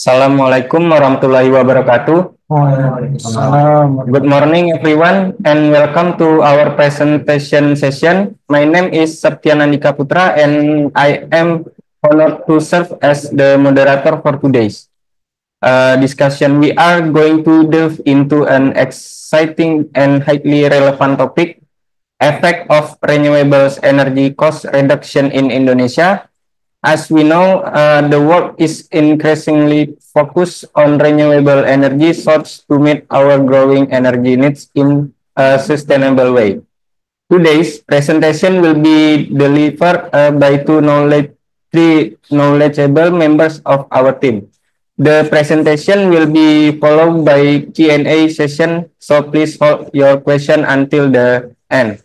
Assalamualaikum warahmatullahi wabarakatuh. Waalaikumsalam. Good morning, everyone, and welcome to our presentation session. My name is Septian Andika Putra, and I am honored to serve as the moderator for today's discussion. We are going to delve into an exciting and highly relevant topic: effect of renewables energy cost reduction in Indonesia. As we know, the world is increasingly focused on renewable energy sources to meet our growing energy needs in a sustainable way. Today's presentation will be delivered by three knowledgeable members of our team. The presentation will be followed by Q&A session, so please hold your question until the end.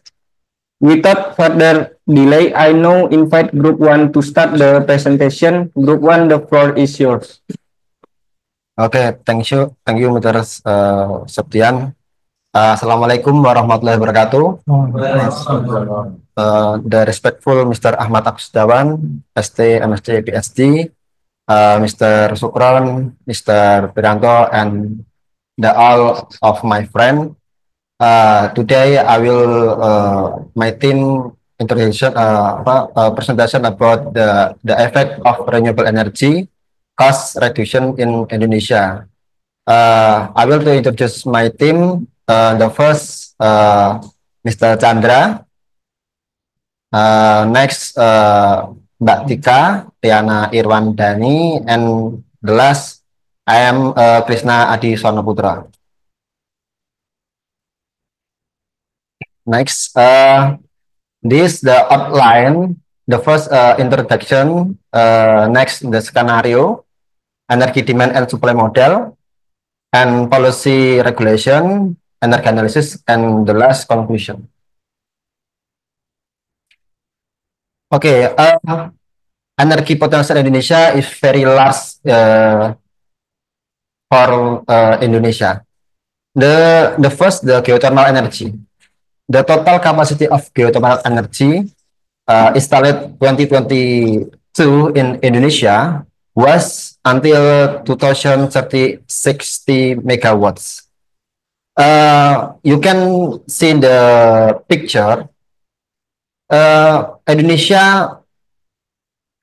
Without further delay, I now invite Group 1 to start the presentation. Group 1, the floor is yours. Oke, thank you, Mr. Septian. Assalamualaikum warahmatullahi wabarakatuh. The respectful Mr. Ahmad Aksdawan, ST, MSc, PhD, Mr. Sukron, Mr. Piranto, and all of my friend. Today I will my team introduction presentation about the effect of renewable energy cost reduction in Indonesia. I will to introduce my team. The first, Mr. Chandra. Next, Mbak Tika, Tiana Irwandani, and the last, I am Krishna Adi Sornoputra. Next, this the outline. The first introduction. Next, the scenario, energy demand and supply model, and policy regulation, energy analysis, and the last conclusion. Okay, energy potential Indonesia is very large for Indonesia. The first, the geothermal energy. The total capacity of geothermal energy installed 2022 in Indonesia was until 2030 60 megawatts. You can see in the picture. Indonesia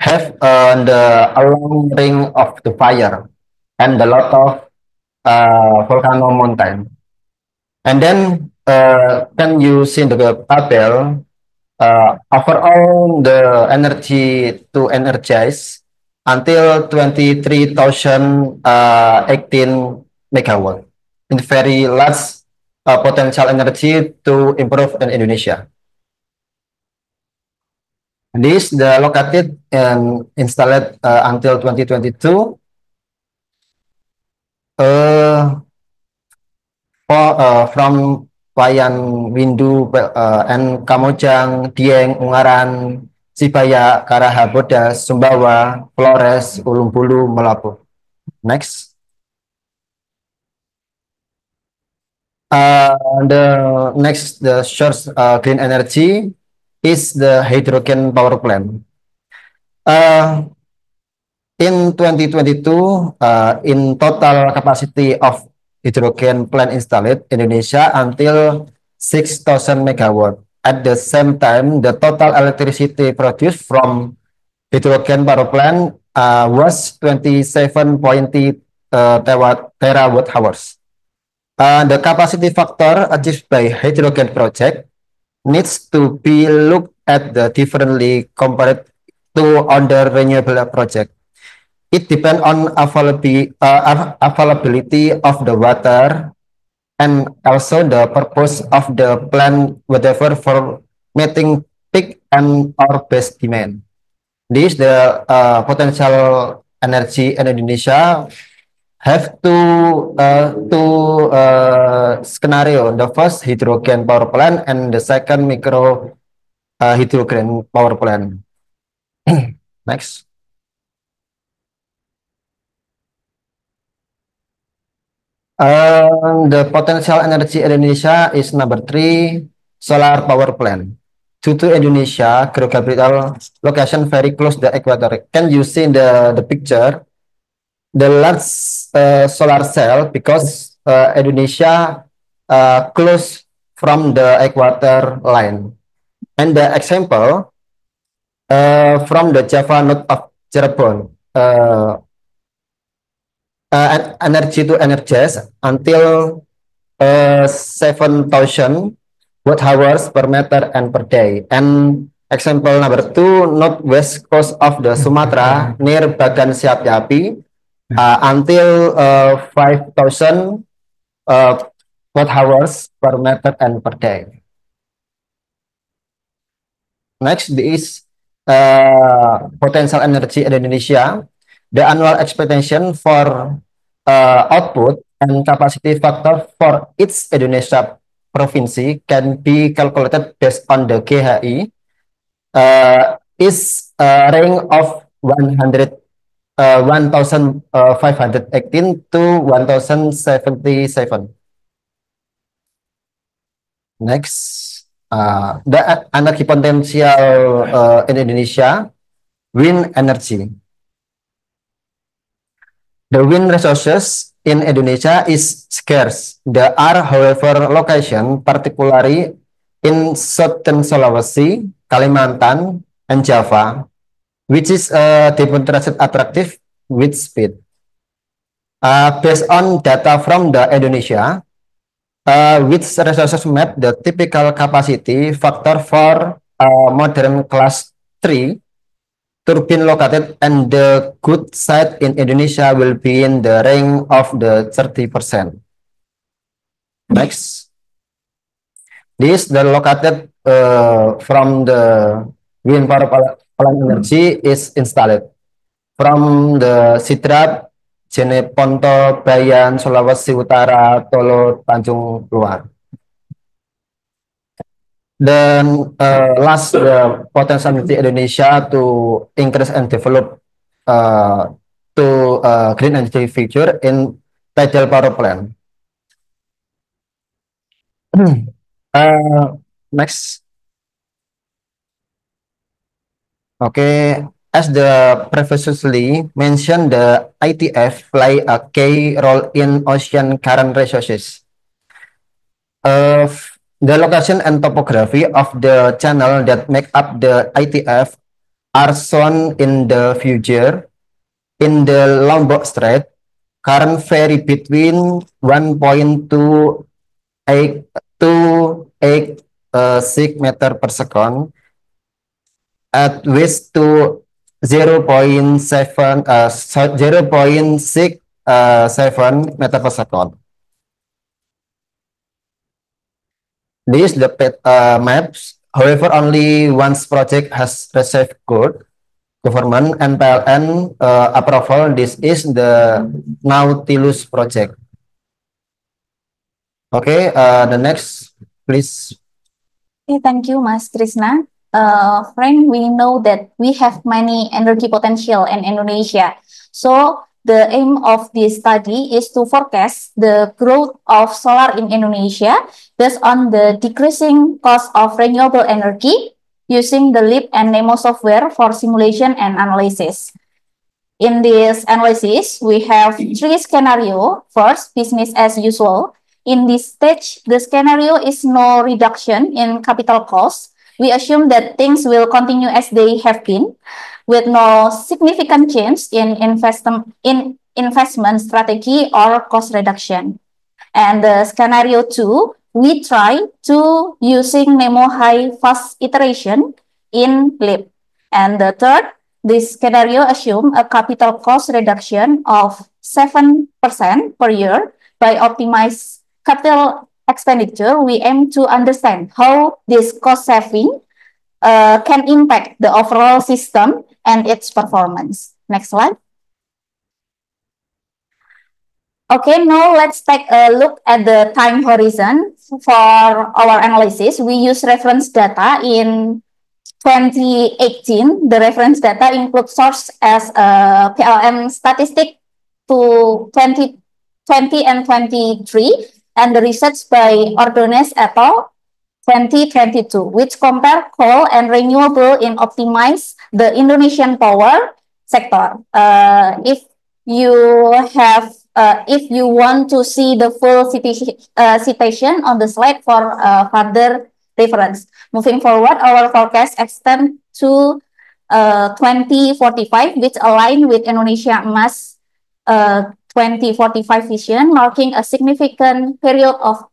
have the long ring of the fire and a lot of volcano mountain. And then can you see the table? Overall, the energy to energize until 23,018 megawatt in very large potential energy to improve in Indonesia. This the located and installed until 2022. From Wayan, Windu, and Kamojang, Dieng, Ungaran, Sibaya, Karaha, Bodas, Sumbawa, Flores, Ulung Bulu, Melapu. Next. The next, the source green energy is the hydrogen power plant. In 2022, in total capacity of hydrogen plant installed Indonesia until 6,000 megawatt. At the same time, the total electricity produced from hydrogen power plant was 27.0 terawatt hours. The capacity factor achieved by hydrogen project needs to be looked at differently compared to other renewable project. It depends on availability of the water and also the purpose of the plant, whatever for meeting peak and or base demand. This the potential energy in Indonesia have two scenario. The first, hydrogen power plant, and the second, micro hydrogen power plant. Next. The potential energy Indonesia is number 3, solar power plant. Due to Indonesia geographical location very close to the equator. Can you see in the picture? the large solar cell because Indonesia close from the equator line. And the example from the Java node of Cirebon, energy to energize until 7,000 watt hours per meter and per day. And example number 2, northwest coast of the Sumatra near Bagan Siapi until 5,000 watt hours per meter and per day. Next is potential energy in Indonesia. The annual expectation for output and capacity factor for each Indonesia province can be calculated based on the GHI is a range of 1,518 to 1,077. Next, the energy potential in Indonesia, wind energy. The wind resources in Indonesia is scarce. There are, however, locations, particularly in southern Sulawesi, Kalimantan, and Java, which is demonstrated attractive with speed. Based on data from the Indonesia, which resources map the typical capacity factor for modern class 3 turbine located and the good site in Indonesia will be in the range of the 30%. Next. This the located from the wind power plant energy is installed from the Sidrap, Jeneponto, Bayan, Sulawesi Utara, Tolo, Tanjung Luar. Then last, the potential energy Indonesia to increase and develop to green energy future in tidal power plant. Next. Okay, as the previously mentioned, the ITF play a key role in ocean current resources. The location and topography of the channel that make up the ITF are shown in the figure. In the Lombok Strait, current vary between 1.28 to 6 meter per second at which to 0.67 meter per second. These the maps. However, only one project has received good government and PLN approval. This is the Nautilus project. Okay, the next, please. Okay, thank you, Mas Trisna. Friend, we know that we have many energy potential in Indonesia. So the aim of this study is to forecast the growth of solar in Indonesia based on the decreasing cost of renewable energy using the LEAP and NEMO software for simulation and analysis. In this analysis, we have 3 scenarios. First, business as usual. In this stage, the scenario is no reduction in capital costs. We assume that things will continue as they have been, with no significant change in investment strategy or cost reduction. And the scenario 2, we try to using NEMO high fast iteration in LEAP. And the third, this scenario assume a capital cost reduction of 7% per year by optimized capital expenditure. We aim to understand how this cost saving can impact the overall system and its performance. Next slide. Okay, now let's take a look at the time horizon for our analysis. We use reference data in 2018. The reference data includes source as a PLM statistic to 2020 and 23, and the research by Ordonez et al. 2022, which compare coal and renewable in optimize the Indonesian power sector. If you have, if you want to see the full citation on the slide for further reference. Moving forward, our forecast extend to 2045, which align with Indonesia Emas 2045 vision, marking a significant period of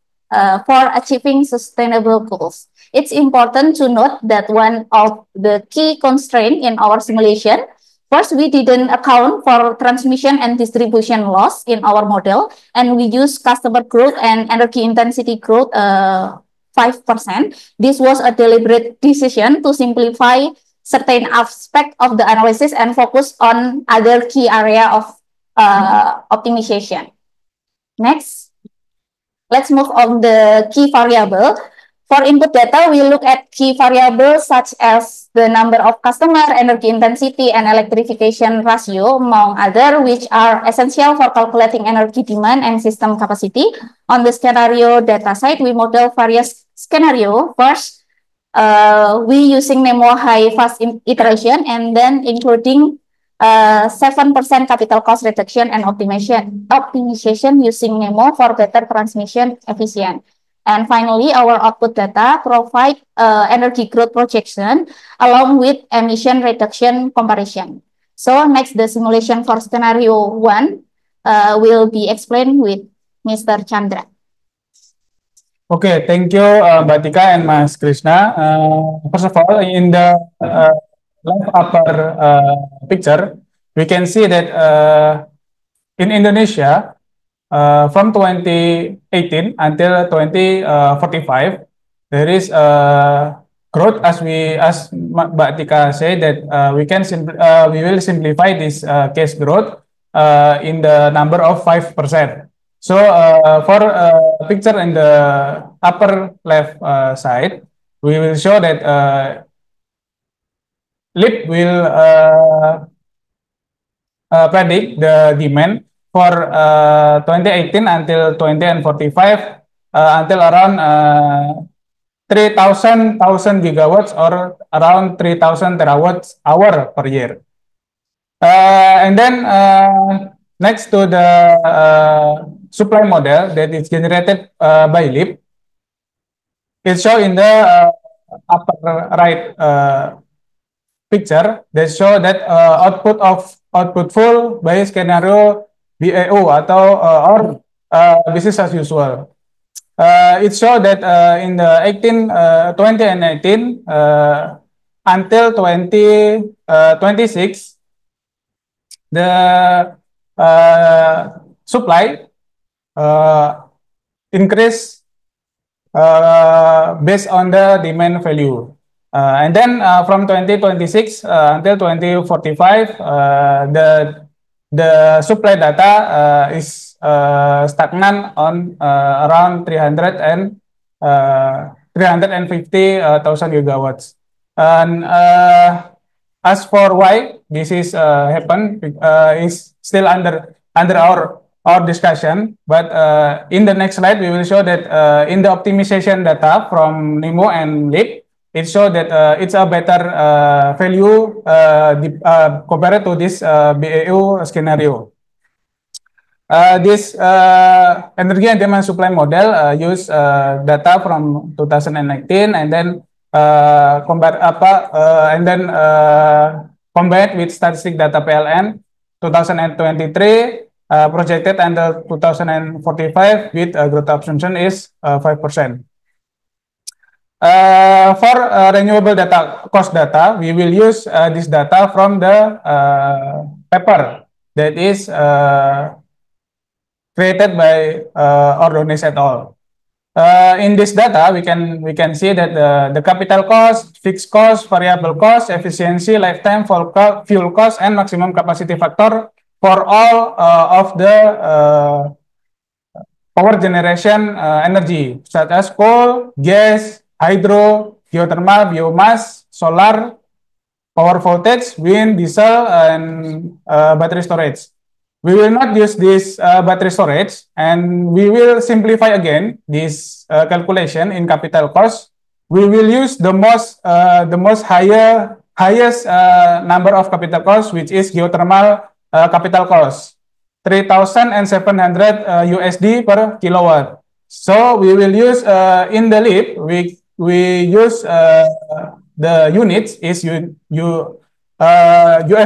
for achieving sustainable goals. It's important to note that one of the key constraints in our simulation, first, we didn't account for transmission and distribution loss in our model, and we use customer growth and energy intensity growth 5%. This was a deliberate decision to simplify certain aspect of the analysis and focus on other key area of optimization. Next, let's move on the key variable. For input data, we look at key variables such as the number of customer, energy intensity, and electrification ratio, among other, which are essential for calculating energy demand and system capacity. On the scenario data side, we model various scenarios. First, we using NEMO high fast iteration, and then including 7% capital cost reduction and optimization using NEMO for better transmission efficient. And finally, our output data provide energy growth projection along with emission reduction comparison. So next, the simulation for scenario 1 will be explained with Mr. Chandra. Okay, thank you, Mbak Tika and Mas Krishna. First of all, in the left upper picture, we can see that in Indonesia, from 2018 until 2045, there is growth, as Mbak Tika said, that we will simplify this case growth in the number of 5%. So for picture in the upper left side, we will show that LIP will predict the demand for 2018 until 2045 until around 3,000 gigawatts or around 3,000 terawatt hour per year. And then next to the supply model that is generated by LIP, it's shown in the upper right picture that show that output full by scenario BAO atau or business as usual. It shows that in the 20 and 18 until 2026, the supply increase based on the demand value. And then from 2026 until 2045, the supply data is stagnant on around 350,000 gigawatts. And as for why this is happen is still under our discussion. But in the next slide, we will show that in the optimization data from NEMO and LIP, it shows that it's a better value compared to this BAU scenario. This energy and demand supply model use data from 2019 and then combined with statistic data PLN 2023 projected until 2045 with growth assumption is 5%. For renewable data, cost data, we will use this data from the paper that is created by Ordonez et al. In this data, we can see that the capital cost, fixed cost, variable cost, efficiency, lifetime fuel cost, and maximum capacity factor for all of the power generation energy, such as coal, gas, hydro, geothermal, biomass, solar, power voltage, wind, diesel, and battery storage. We will not use this battery storage, and we will simplify again this calculation in capital cost. We will use the highest number of capital cost, which is geothermal capital cost. 3,700 USD per kilowatt. So we will use in the LEAP, we use the units is US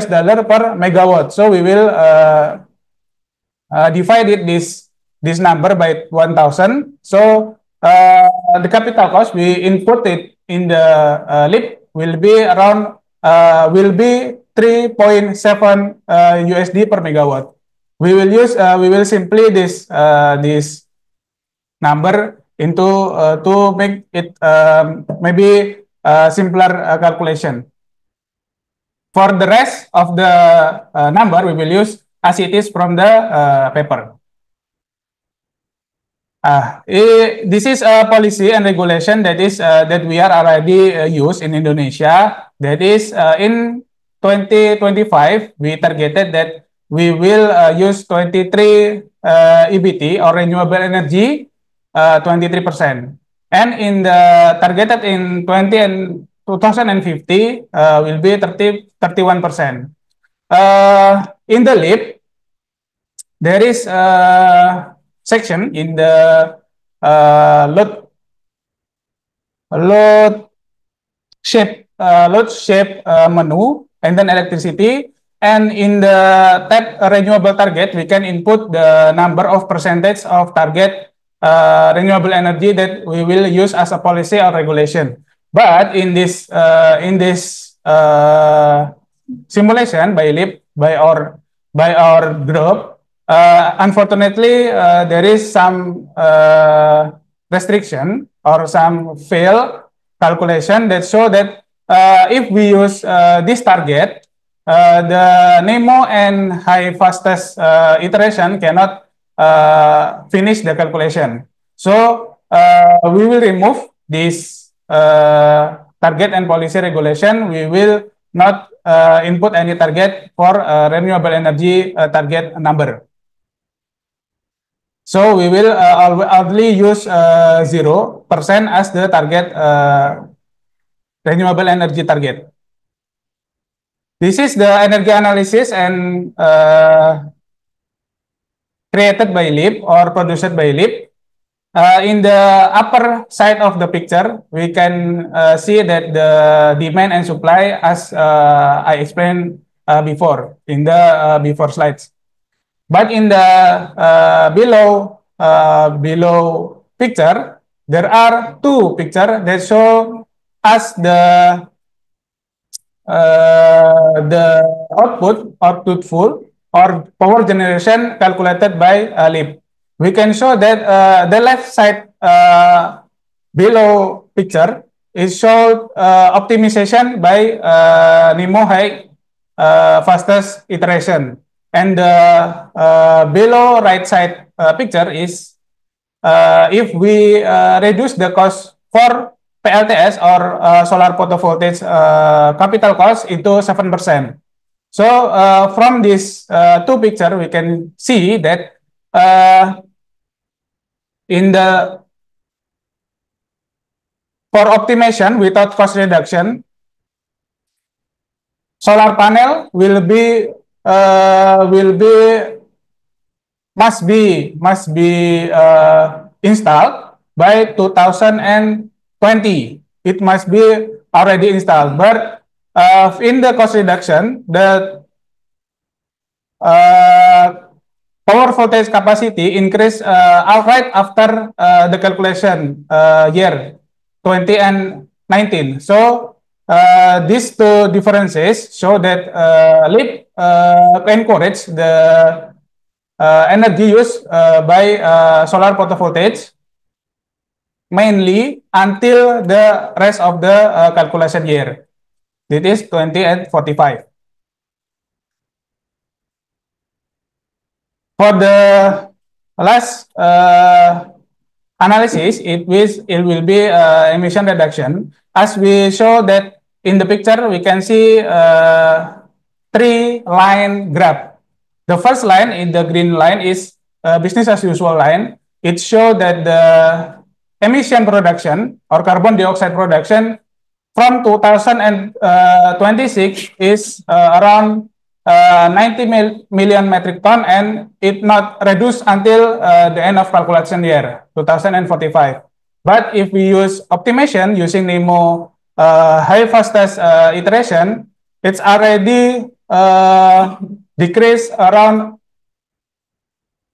dollar per megawatt. So we will divide this number by 1,000. So the capital cost we input it in the LEAP will be around 3.7 USD per megawatt. We will simply this number into to make it maybe simpler calculation. For the rest of the number, we will use as it is from the paper. This is a policy and regulation that is that we are already used in Indonesia. That is in 2025, we targeted that we will use 23 EBT or renewable energy, 23%. And in the targeted in 2050 will be 31%. In the LEAP, there is a section in the load shape menu, and then electricity. And in the tab renewable target, we can input the number of percentage of target renewable energy that we will use as a policy or regulation. But in this simulation by LEAP by our group, unfortunately there is some restriction or some fail calculation that show that if we use this target, the NEMO and high fastest iteration cannot finish the calculation. So we will remove this target and policy regulation. We will not input any target for renewable energy target number. So we will only use 0% as the target renewable energy target. This is the energy analysis and created by LEAP or produced by LEAP. In the upper side of the picture, we can see that the demand and supply, as I explained before in the before slides. But in the below picture, there are two pictures that show us the output full or power generation calculated by LEAP. We can show that the left side below picture is showed optimization by NEMO high fastest iteration, and the below right side picture is if we reduce the cost for PLTS or solar photovoltaic capital cost into 7%. So from this two picture, we can see that for optimization without cost reduction, solar panel must be installed by 2020. It must be already installed, but in the cost reduction, the power voltage capacity increase outright after the calculation year 2019. So these two differences show that LEAP encourage the energy use by solar photovoltaics mainly until the rest of the calculation year. It is 2045. For the last analysis, it will be emission reduction. As we show that in the picture, we can see three-line graph. The first line in the green line is business as usual line. It shows that the emission production or carbon dioxide production from 2026 is around 90 million metric ton, and it not reduced until the end of calculation year 2045. But if we use optimization using NEMO high fastest iteration, it's already decreased around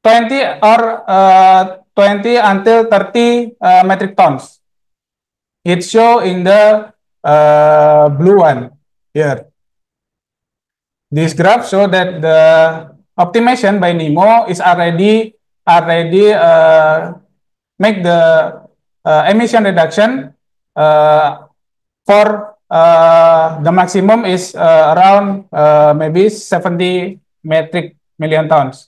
20 or 20 until 30 metric tons. It show in the blue one here. This graph show that the optimization by NEMO is already make the emission reduction for the maximum is around maybe 70 metric million tons.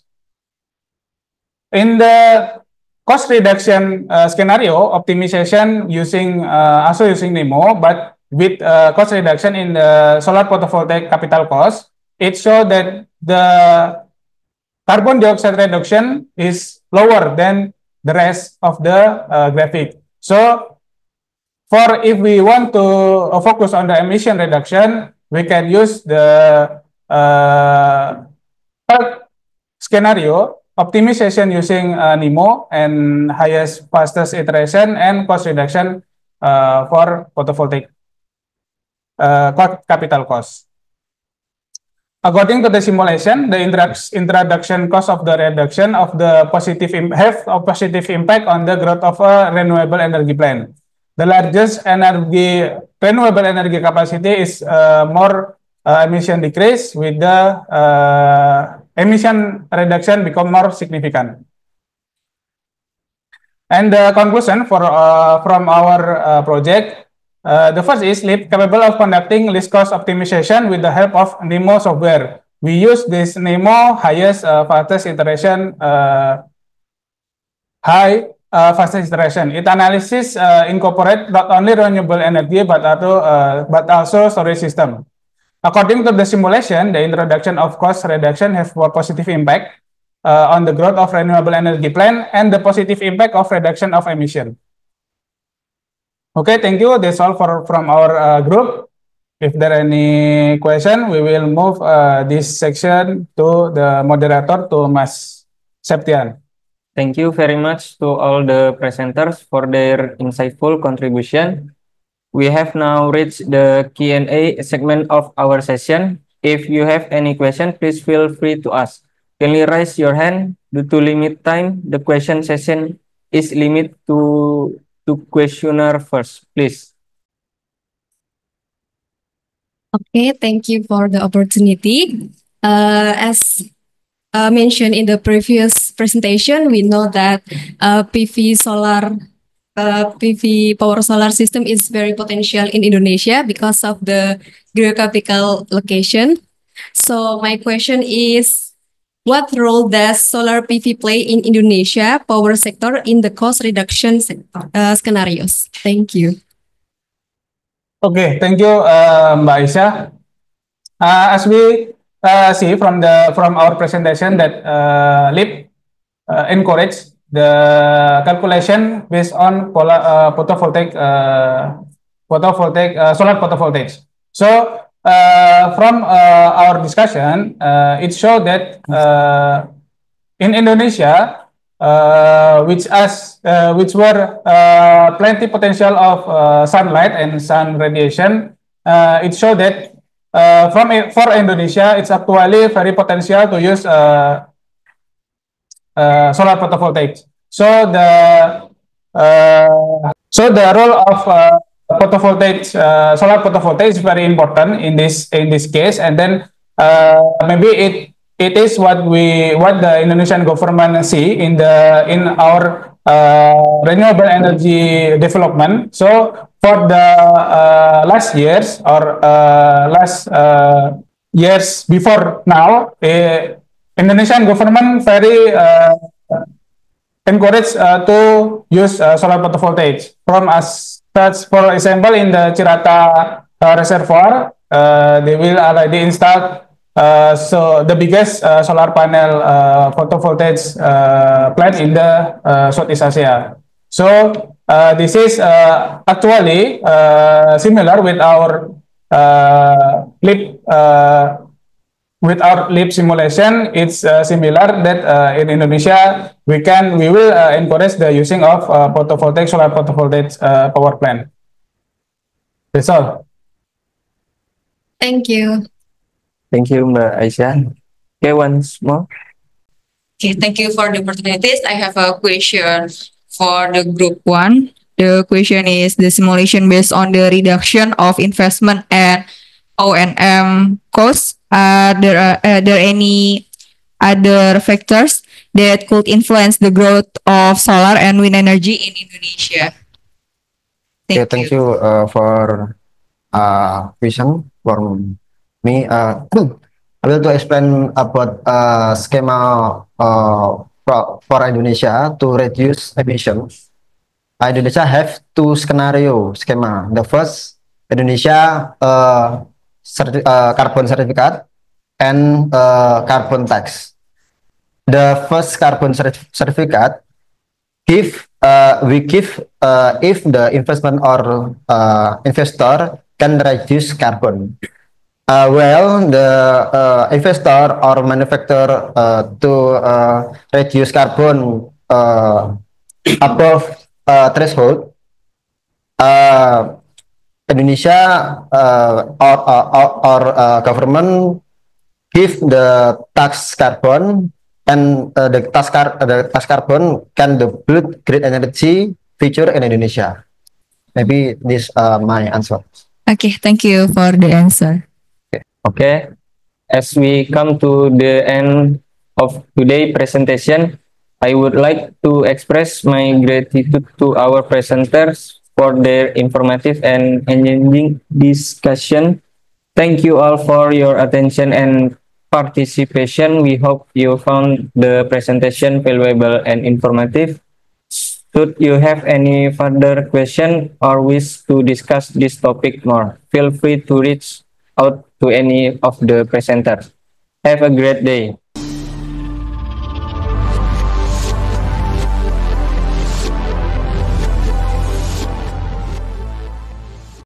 In the cost reduction scenario, optimization using also using NEMO, but with cost reduction in the solar photovoltaic capital cost, it shows that the carbon dioxide reduction is lower than the rest of the graphic. So, if we want to focus on the emission reduction, we can use the third scenario, optimization using NEMO and highest fastest iteration and cost reduction for photovoltaic capital cost. According to the simulation, the introduction cost of the reduction of the positive impact on the growth of a renewable energy plant. The largest renewable energy capacity is more emission decrease, with the emission reduction become more significant. And the conclusion from our project. The first is LEAP capable of conducting least cost optimization with the help of NEMO software. We use this NEMO highest fastest iteration fastest iteration. It analysis incorporate not only renewable energy but also storage system. According to the simulation, the introduction of cost reduction have a positive impact on the growth of renewable energy plant and the positive impact of reduction of emission. Okay, thank you. That's all from our group. If there are any question, we will move this section to the moderator, to Mas Septian. Thank you very much to all the presenters for their insightful contribution. We have now reached the Q&A segment of our session. If you have any question, please feel free to ask. Kindly raise your hand. Due to limit time, the question session is limited to questioner first, please. Okay, thank you for the opportunity. As mentioned in the previous presentation, we know that PV power solar system is very potential in Indonesia because of the geographical location. So my question is, what role does solar PV play in Indonesia power sector in the cost reduction scenarios? Thank you. Okay, thank you, Mbak Aisyah. As we see from our presentation that LEAP encourage the calculation based on solar photovoltaics. So from our discussion, it showed that in Indonesia, which were plenty potential of sunlight and sun radiation, it showed that for Indonesia, it's actually very potential to use solar photovoltaics. So the role of solar photovoltaics is very important in this case, and then maybe it is what the Indonesian government see in our renewable energy development. So for the last years or last years before now, Indonesian government very encouraged to use solar photovoltaics. For example, in the Cirata reservoir, they will already install the biggest solar panel photovoltaics plant in the Southeast Asia. So this is actually similar with our LEAP with our LEAP simulation, it's similar that in Indonesia we will encourage the using of photovoltaic solar photovoltaic power plant. That's all. Thank you. Thank you, Mbak Aisyah. Okay, once more. Okay, thank you for the opportunities. I have a question for the group one. The question is the simulation based on the reduction of investment and O&M costs. Are there any other factors that could influence the growth of solar and wind energy in Indonesia? Okay, thank you for question from me. I will to explain about schema for Indonesia to reduce emissions. Indonesia have two scenario schema. The first, Indonesia carbon certificate and carbon tax. The first carbon certificate if the investment or investor can reduce carbon. Well, the investor or manufacturer to reduce carbon above threshold, Indonesia or government give the tax carbon, and the tax carbon can build great energy future in Indonesia. Maybe this my answer. Okay, thank you for the answer. Okay, as we come to the end of today's presentation, I would like to express my gratitude to our presenters for their informative and engaging discussion. Thank you all for your attention and participation. We hope you found the presentation valuable and informative. Should you have any further question or wish to discuss this topic more, feel free to reach out to any of the presenters. Have a great day.